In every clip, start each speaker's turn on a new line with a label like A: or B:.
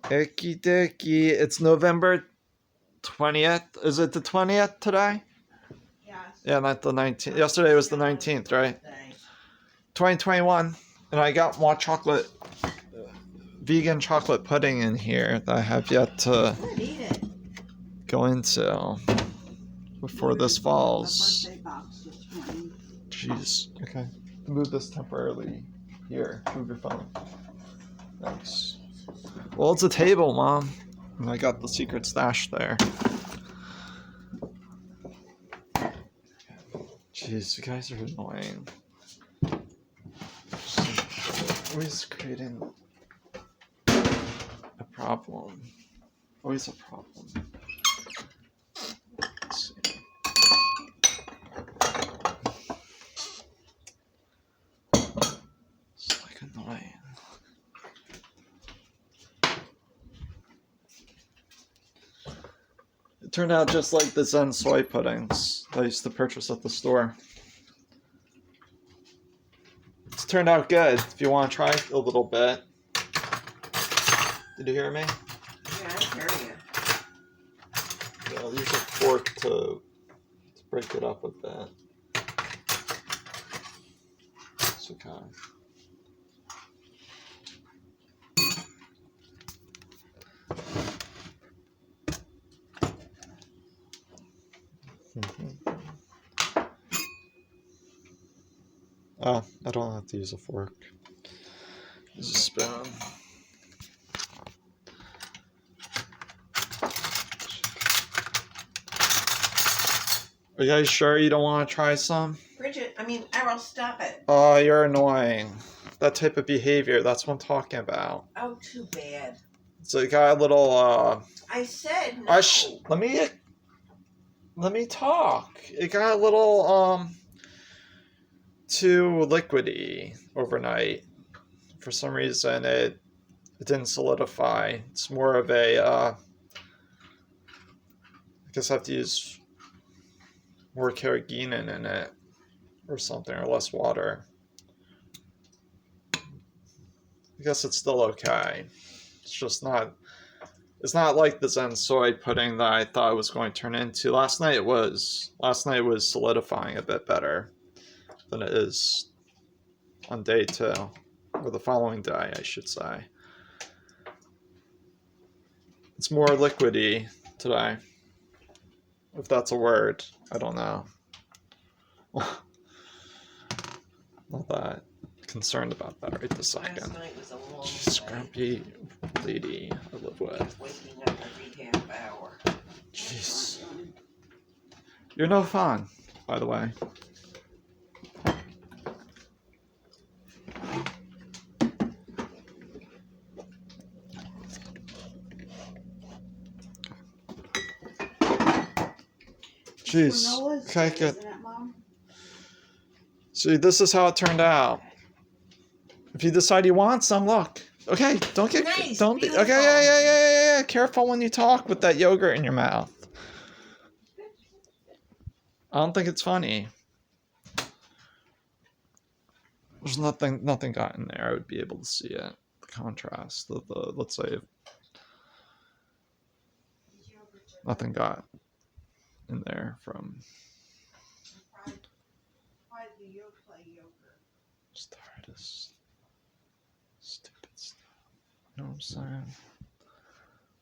A: Icky dicky. It's November 20th. Is it the 20th today?
B: Yes.
A: Yeah, not the 19th. Yesterday was the 19th, right? 2021. And I got more chocolate, vegan chocolate pudding in here that I have yet to go into before this falls. Jeez. Okay. Move this temporarily. Here, move your phone. Thanks. Well, it's a table, Mom. And I got the secret stash there. Jeez, you guys are annoying. Always creating a problem. Always a problem. Let's see. It's like annoying. It turned out just like the Zen soy puddings that I used to purchase at the store. It's turned out good. If you want to try a little bit. Did you hear me?
B: Yeah, I hear you.
A: Yeah, I'll use a fork to break it up a bit. It's okay. Oh, I don't have to use a fork. Use a spoon. Are you guys sure you don't want to try some?
B: Bridget, Errol, stop it.
A: Oh, you're annoying. That type of behavior, that's what I'm talking about.
B: Oh, too bad.
A: So you got a little,
B: I said no.
A: Let me talk. It got a little, too liquidy overnight. For some reason, it didn't solidify. It's more of a, I guess I have to use more carrageenan in it or something, or less water. I guess it's still okay. It's just not, it's not like the Zen soy pudding that I thought it was going to turn into. Last night it was solidifying a bit better than it is on day 2, or the following day, I should say. It's more liquidy today, if that's a word. I don't know. Not that concerned about that right this second.
B: Last night was a long
A: Jeez,
B: day.
A: grumpy lady I live with.
B: Waking up every half hour.
A: Jeez. You're no fun, by the way. Jeez. Okay, good. See, this is how it turned out. If you decide you want some, look. Okay, don't get...
B: Nice,
A: don't be...
B: beautiful.
A: Okay, yeah. Careful when you talk with that yogurt in your mouth. I don't think it's funny. There's nothing got in there. I would be able to see it. The contrast. Let's say... Nothing got in there from... Just tired of stupid stuff. You know what I'm saying?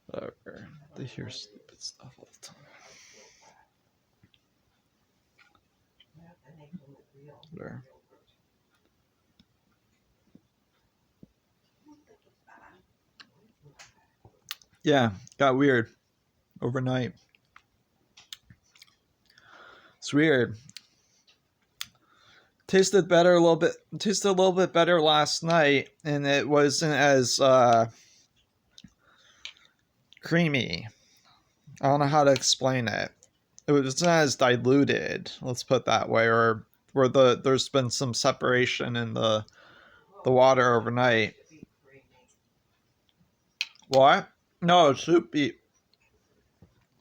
A: Whatever. They hear stupid stuff all the time. Whatever. Yeah, got weird overnight. It's weird. Tasted a little bit better last night, and it wasn't as creamy. I don't know how to explain it. It was not as diluted, let's put it that way, or where there's been some separation in the water overnight. What? No, soupy.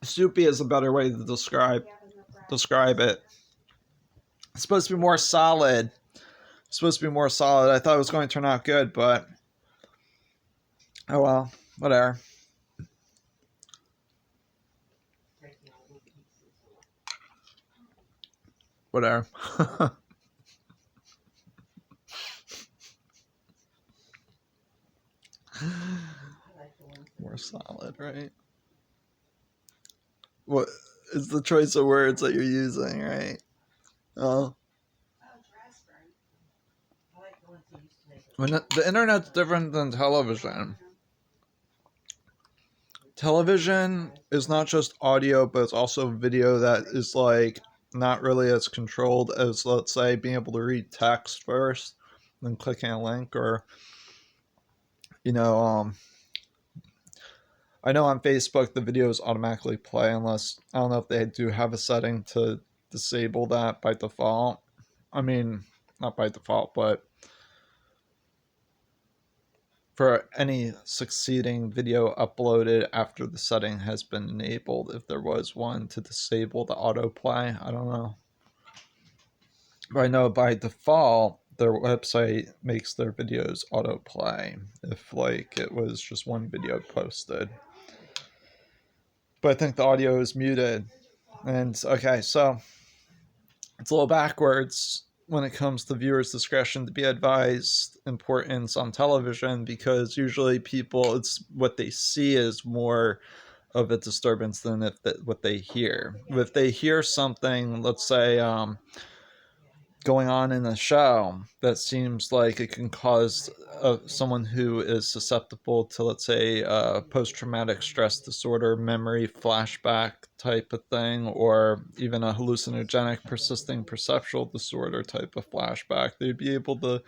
A: Soupy is a better way to describe it. It's supposed to be more solid. I thought it was going to turn out good, but oh well. Whatever. Whatever. More solid, right? What is the choice of words that you're using, right? Oh. When the internet's different than television. Television is not just audio, but it's also video that is like not really as controlled as, let's say, being able to read text first, then clicking a link, or you know, I know on Facebook the videos automatically play unless I don't know if they do have a setting to disable that by default. I mean, not by default, but for any succeeding video uploaded after the setting has been enabled, if there was one to disable the autoplay. I don't know. But I know by default, their website makes their videos autoplay if like it was just one video posted. But I think the audio is muted. And okay, so it's a little backwards when it comes to viewers' discretion to be advised importance on television, because usually people, it's what they see is more of a disturbance than if what they hear. If they hear something, let's say going on in a show that seems like it can cause someone who is susceptible to, let's say, post-traumatic stress disorder, memory flashback type of thing, or even a hallucinogenic persisting perceptual disorder type of flashback, they'd be able to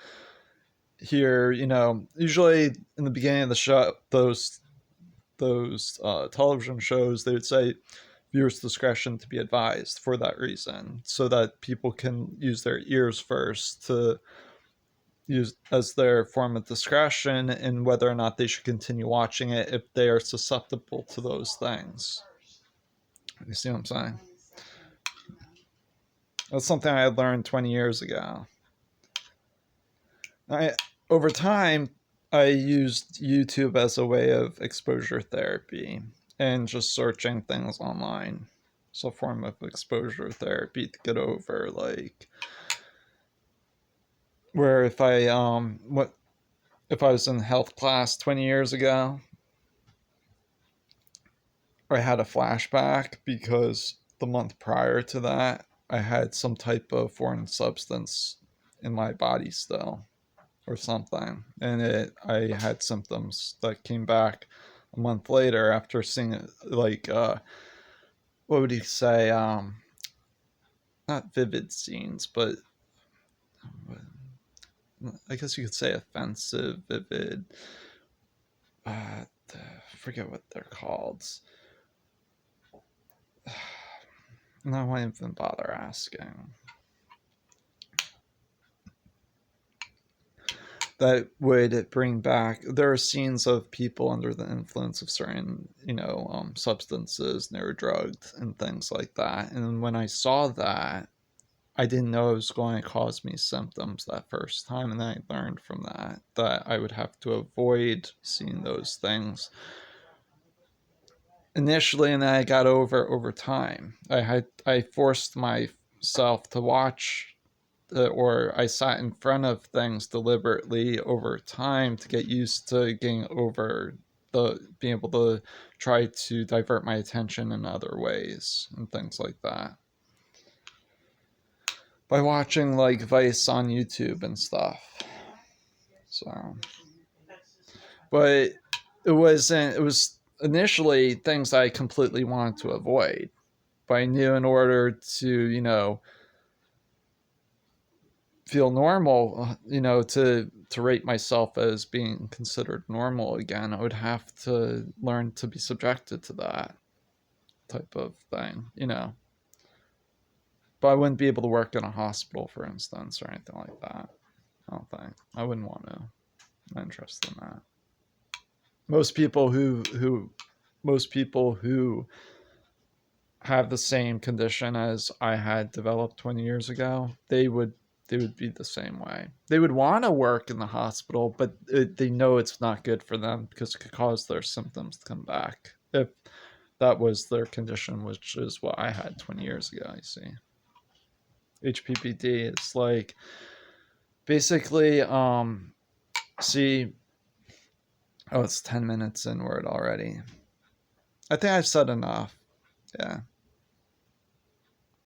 A: hear, usually in the beginning of the show, those television shows, they would say viewers' discretion to be advised for that reason, so that people can use their ears first to use as their form of discretion in whether or not they should continue watching it if they are susceptible to those things. You see what I'm saying? That's something I learned 20 years ago. Over time, I used YouTube as a way of exposure therapy and just searching things online. It's a form of exposure therapy to get over, like, where if I was in health class 20 years ago, I had a flashback because the month prior to that, I had some type of foreign substance in my body still, or something, and I had symptoms that came back a month later after seeing it, like what would you say, not vivid scenes, but I guess you could say offensive, vivid, I forget what they're called. No, I won't even bother asking. That would bring back, there are scenes of people under the influence of certain, substances, and they were drugged and things like that. And when I saw that, I didn't know it was going to cause me symptoms that first time. And then I learned from that I would have to avoid seeing those things initially, and then I got over time. I forced myself to watch, or I sat in front of things deliberately over time to get used to getting over being able to try to divert my attention in other ways and things like that. By watching like Vice on YouTube and stuff. So, but it was initially things I completely wanted to avoid. But I knew in order to, feel normal, to rate myself as being considered normal again, I would have to learn to be subjected to that type of thing, But I wouldn't be able to work in a hospital, for instance, or anything like that. I don't think. I wouldn't want to. I'm not interested in that. Most people who have the same condition as I had developed 20 years ago, they would they would be the same way. They would want to work in the hospital, but they know it's not good for them because it could cause their symptoms to come back. If that was their condition, which is what I had 20 years ago, you see. HPPD, it's like basically, see, oh, it's 10 minutes inward already. I think I've said enough. Yeah.